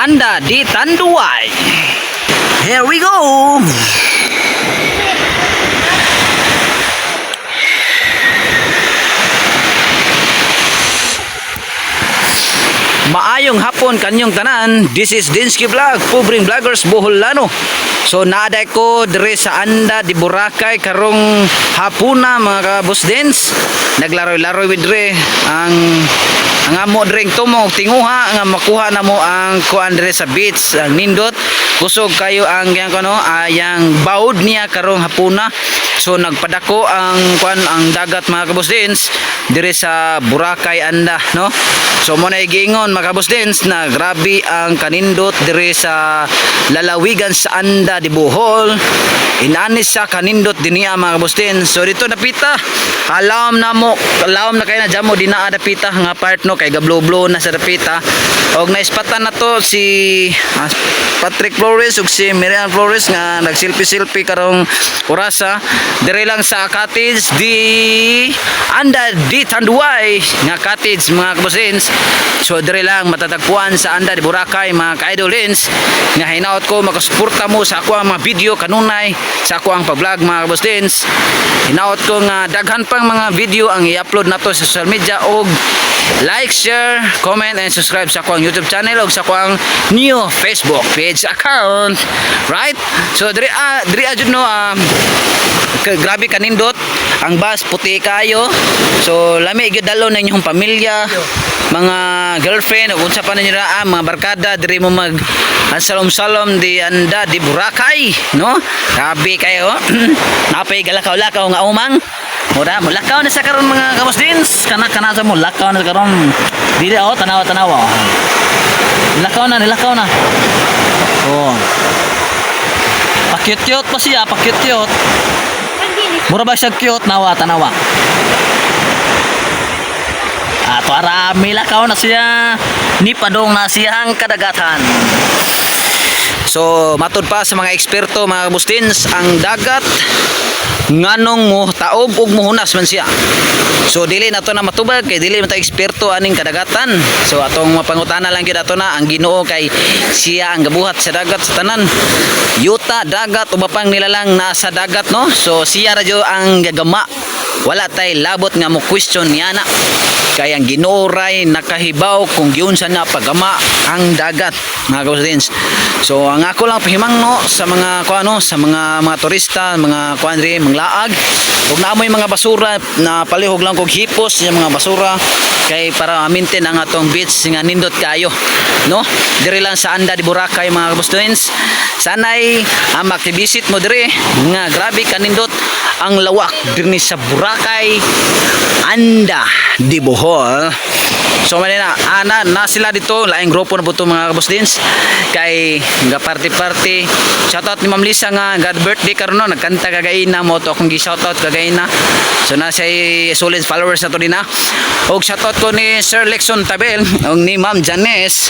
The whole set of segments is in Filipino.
Anda di Tanduay. Here we go. Maayong hapon kanyong tanan. This is Dinsky Vlog, Pubring Vloggers Boholano. So naaday ko dire sa Anda di Boracay karong hapuna mga kabus dins. Naglaroy-laroy with dire ang amo drink tumong tinguha nga makuha na mo ang kuan dire sa beach, ang nindot. Kusog kayo ang yang kuno ayang baud niya karong hapuna. So nagpadako ang kuan ang dagat mga kabus dins dire sa Boracay Anda, no? So mo na giingon mga kabus dins na grabe ang kanindot dire sa lalawigan sa Anda di Bohol. Inanis sa kanindot dinia mga kabus dins. So dito napita alam na kay na jamo dinaa napita nga part no kay gablo-blo na sa napita. Og naispatan na to si Patrick Flores ug si Miriam Flores nga nagsilpi-silpi karong orasa dire lang sa cottage di Anda di Tanduay nga cottage mga kabus dins. So dire lang matatagpuan sa Anda di Boracay mga ka-idol dins nga hinaut ko makasuporta mo sa ako ang mga video kanunay sa ako ang pag-vlog mga kabus dins. Hinaut ko nga daghan pang mga video ang i-upload nato sa social media og like, share, comment and subscribe sa ako ang YouTube channel og sa ako ang new Facebook page account. Right? So dire ajud no grabe kanindot ang bus puti kayo. So lami gyud dalo na inyong pamilya, mga girlfriend ug unsa pa ninyo ra mga barkada diri mo mag salom-salom di Anda di Boracay, no? Grabe kayo. Napay galakaw-lakaw nga umang. Mura mo lakaw na sa karon mga kabos dins. Kana sa mo lakaw na sa karon. Dili tanawa. Nilakaw na. Oh. Pakyut-kyut pa siya, pakyut-kyut. Mura ba siya cute? Tanawa. Ato arami lakaw na siya. Ni padong na siyang kadagatan. So matud pa sa mga eksperto mga kabustins, ang dagat nganong mo taob ug muhunas man siya. So dili nato na matubag kay dili man ta eksperto aning kadagatan. So atong mapangutana lang gyud ato na ang Ginoo kay siya ang gabuhat sa dagat sa tanan. Yuta dagat o mapang nilalang nasa dagat, no? So siya radyo ang gagama. Wala tay labot nga mo question niya na. Kay ang Ginoo ray nakahibaw kung giunsa na pagama ang dagat mga kabusdins. So ang ako lang pahimangno sa mga sa mga turista, mga kuandri, mga laag ug naamoy mga basura na palihog lang kog hipos yung mga basura kay para maintain ang atong beach nga nindot kayo, no? Dire lang sa Anda di Boracay mga kabusdins. Sanay maktibisit mo dire nga grabe kanindot ang lawak dinhi sa Boracay Anda di Bohol. So manina na sila dito laing grupo na buto mga kabusdins kay nga party shoutout ni Ma'am Lisa nga God birthday karon no nagkanta kagaina mo to akong gi-shoutout kagaina. So na say solid followers na to din na. Og shoutout ko ni Sir Lexon Tabel og ni Ma'am Janes.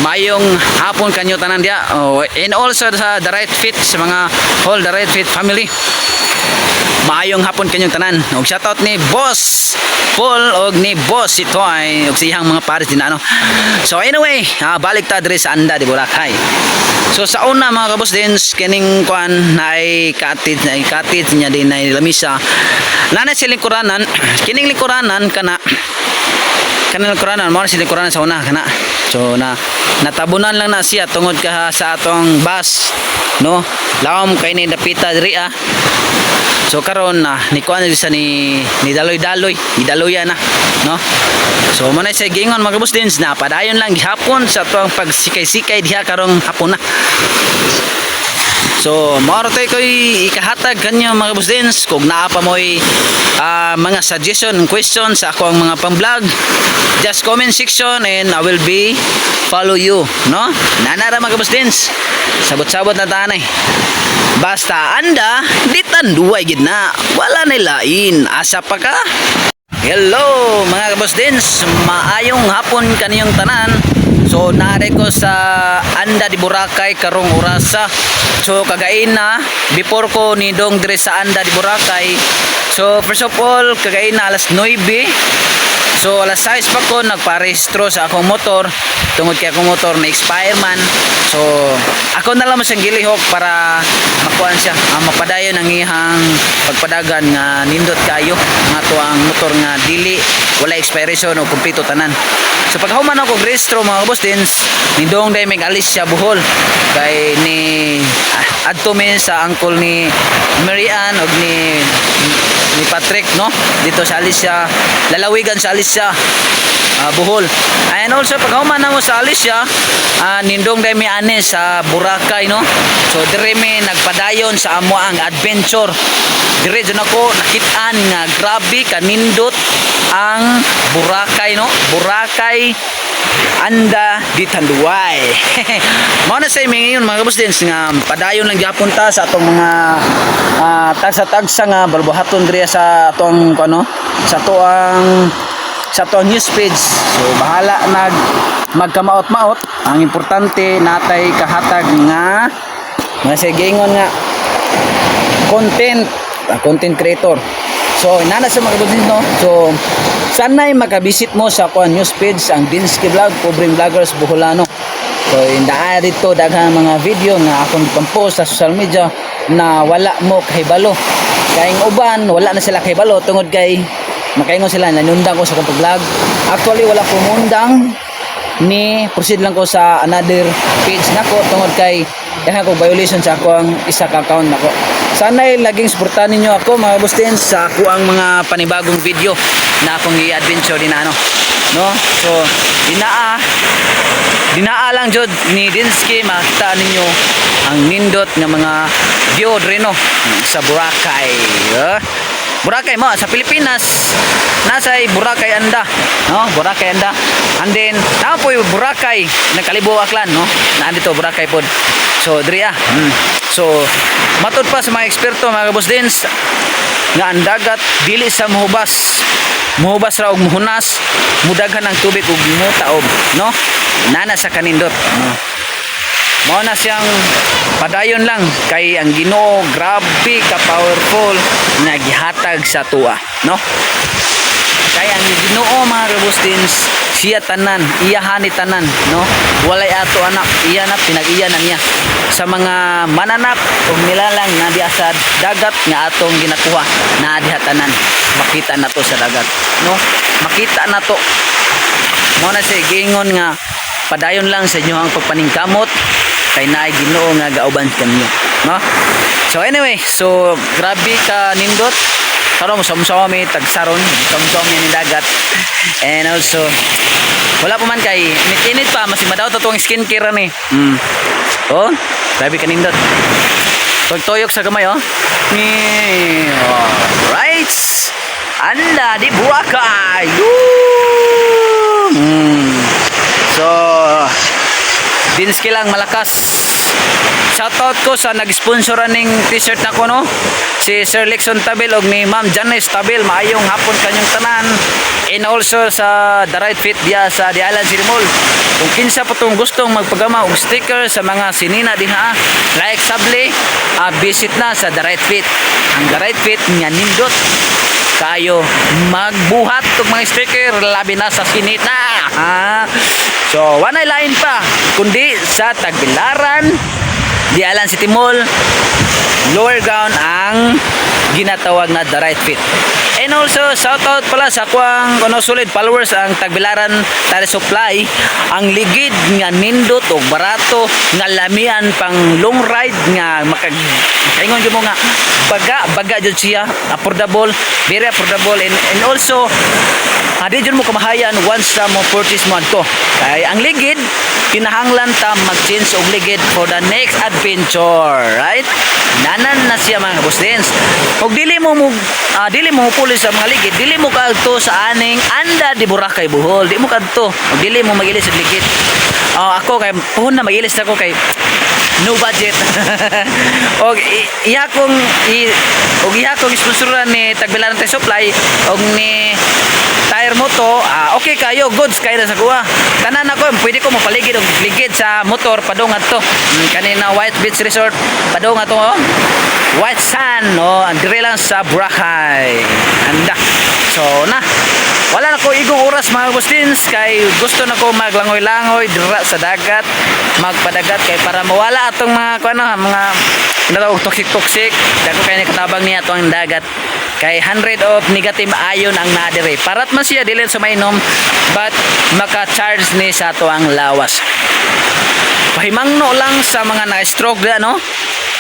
Mayong hapon kanyo tanan dia. And also sa The Right Fit sa mga whole The Right Fit family. Maayong hapon kanyong tanan. Og shoutout ni Boss Paul og ni Boss Itoy og siyang mga pares din ano. So anyway, balik ta diri sa Anda di Boracay. So sa una mga kabos din kining kuan nay cottage niya din nay lamisa. Nanay siling kuranan, kining likuranan kanang likuranan mo siling kuranan sa una kana. So natabunan lang na siya tungod ka sa atong bus, no? Lawom kay ni dapita diri So karon ni kuan sa ni daloy-daloy, gidaloyan na, no? So manay sa gingon mga kabus dins na padayon lang gihapon sa tuang pagsikay-sikay diha karong hapon na. So maorotay ko ikahatag kanyo mga kabus dins kung naa pa mo'y mga suggestion and question sa ako ang mga pang-vlog, just comment section and I will be follow you, no? Nanara mga kabus dins, sabot-sabot na tanay. Basta Anda di Tanduay gid na, wala na lain. Asa pa ka? Hello mga kabos dins, maayong hapon kaniyong tanan. So naari ko sa Anda di Boracay karong orasa. So kagain na before ko ni dong dire sa Anda di Boracay. So first of all kagain na alas 9. So alas 6 pa ko nagparehistro sa akong motor tungod kay akong motor na expire man. So ako na lang mo siyang gilihok para makuan siya mapadayon ang ihang pagpadagan nga nindot kayo nga to ang motor nga dili wala expiration o kumpleto tanan. So paghuman ako rehistro mga boss dins nindong day mig alis siya Bohol kay ni adto min sa uncle ni Marian og ni Patrick no dito sa Alicia lalawigan sa Alicia Bohol. And also paghuman na mo sa Alicia nindong day mi ani sa Boracay no. So dire mi nagpadayon sa amo ang adventure. Dire jud ako nakit-an nga grabe kanindot ang Boracay no. Boracay Anda di Tanduay. Mao na say mi ngayon mga boss dins nga padayon lang gyapon ta sa atong mga tagsa-tagsa nga balbuhaton diri sa atong ano sa atong news page. So bahala magkamaot-maot. Ang importante natay kahatag nga masagingon nga content creator. So inana sa mga budin no. So sanay makabisit mo sa akong news page ang Dinsky Vlog, Pobreng Vloggers Boholano. So indaa dito daghang mga video nga akong pampost sa social media na wala mo kahibalo. Kayong uban wala na sila kahibalo tungod kay makaingon sila nanundang ko sa akong vlog. Actually wala ko mundang ni proceed lang ko sa another page nako tungod kay dahan ko violation sa ako ang isa ka account nako. Sana'y laging suportahan ninyo ako mga boss dins sa ako ang mga panibagong video na akong i-adventure din ano no. So dinaa lang jud ni Dinsky makita ninyo ang nindot nga mga view dreno sa Boracay. Boracay mo sa Pilipinas nasa Boracay Anda no Boracay Anda and then na po Boracay nagkalibo aklan no naandito Boracay pod. So diri so matud pa sa mga eksperto mga boss dins nga ang dagat dili sa muhubas ra og muhunas mudaghan ang tubig ug mutaob no nana sa kanindot no. Mao na siyang padayon lang kay ang Ginoo grabe ka powerful na gihatag sa tuwa no. Kay ang Ginoo mga kabustins siya tanan iyahan ni tanan no. Walay ato anak iya na pinag-iyanan niya sa mga mananap ug nilalang na diha sa dagat nga atong ginakuha na diha tanan makita na to sa dagat no. Makita na to mo na siya gingon nga padayon lang sa inyo ang pagpaningkamot kay naay Ginoo nga gauban kanyo no. So anyway so grabe ka nindot karon mo samsama mi tagsaron samsama mi ni dagat and also wala pa man kay init pa mas madaw to tong skincare ni oh grabe ka nindot tuyok sa kamay oh ni right Anda di Boracay so Dinsky lang malakas. Shoutout ko sa nag-sponsoran ning t-shirt nako no. Si Sir Lexon Tabil og ni Ma'am Janice Tabil maayong hapon kanyang tanan. And also sa The Right Fit diya sa The Island City Mall. Kung kinsa pa tong gustong magpagama og sticker sa mga sinina diha, like sabli, visit na sa The Right Fit. Ang The Right Fit nga nindot kayo magbuhat og mga sticker labi na sa sinina. So wanay lain pa kundi sa Tagbilaran, The Island City Mall, lower ground ang ginatawag na The Right Fit. And also shoutout pala sa kuang solid followers ang Tagbilaran Tire Supply, ang ligid nga nindot og barato nga lamian pang long ride nga makaingon jud mo nga baga jud siya, affordable, very affordable and also di jud mo kamahayan once sa mo purchase mo adto. Kay ang ligid kinahanglan ta mag-change og ligid for the next adventure, right? Nanan na siya mga boss dins. Og dili mo pulis sa mga ligid, dili mo kadto sa aning Anda di Boracay Bohol, di mo kadto. Og dili mo magilis og ligid. Ako kay puhon na magilis ako kay no budget. og iya kong sponsoran ni Tagbilaran Tire Supply og ni Tire moto, okay kayo, goods kayo na sa kuha. Tanan ako, pwede ko mapaligid og ligid sa motor padung adto. Kanina White Beach Resort padung ato oh. White Sand no, dire lang sa Boracay. Anda. So na. Wala na ko igong oras mga bustins kay gusto na ko maglangoy-langoy dira sa dagat, magpadagat kay para mawala atong mga kuno, mga kinatawag toxic dako kay ni katabang niya atong dagat. Kay 100 of negative ion ang nadire. Parat man siya dili sa mainom but maka-charge ni sa ato ang lawas. Pahimangno lang sa mga na-stroke da no.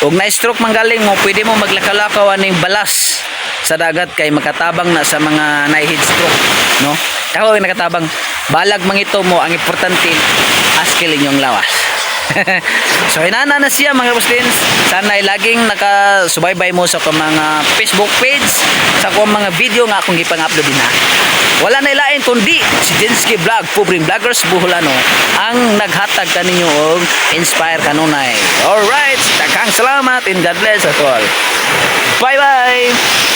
Ug na-stroke manggaling mo, pwede mo maglakalakaw aning balas sa dagat kay makatabang na sa mga na-heat stroke no. Ako nakatabang balag mangito mo, ang importante askil inyong lawas. So inana na siya mga bustins. Sana ay laging nakasubaybay mo sa mga Facebook page, sa akong mga video nga akong ipang-upload din na. Wala na ilain kundi si Jenski Vlog, Pubring Vloggers Buholano ang naghatag kaninyo og inspire kanunay. Alright, takang salamat and God bless us all. Bye bye.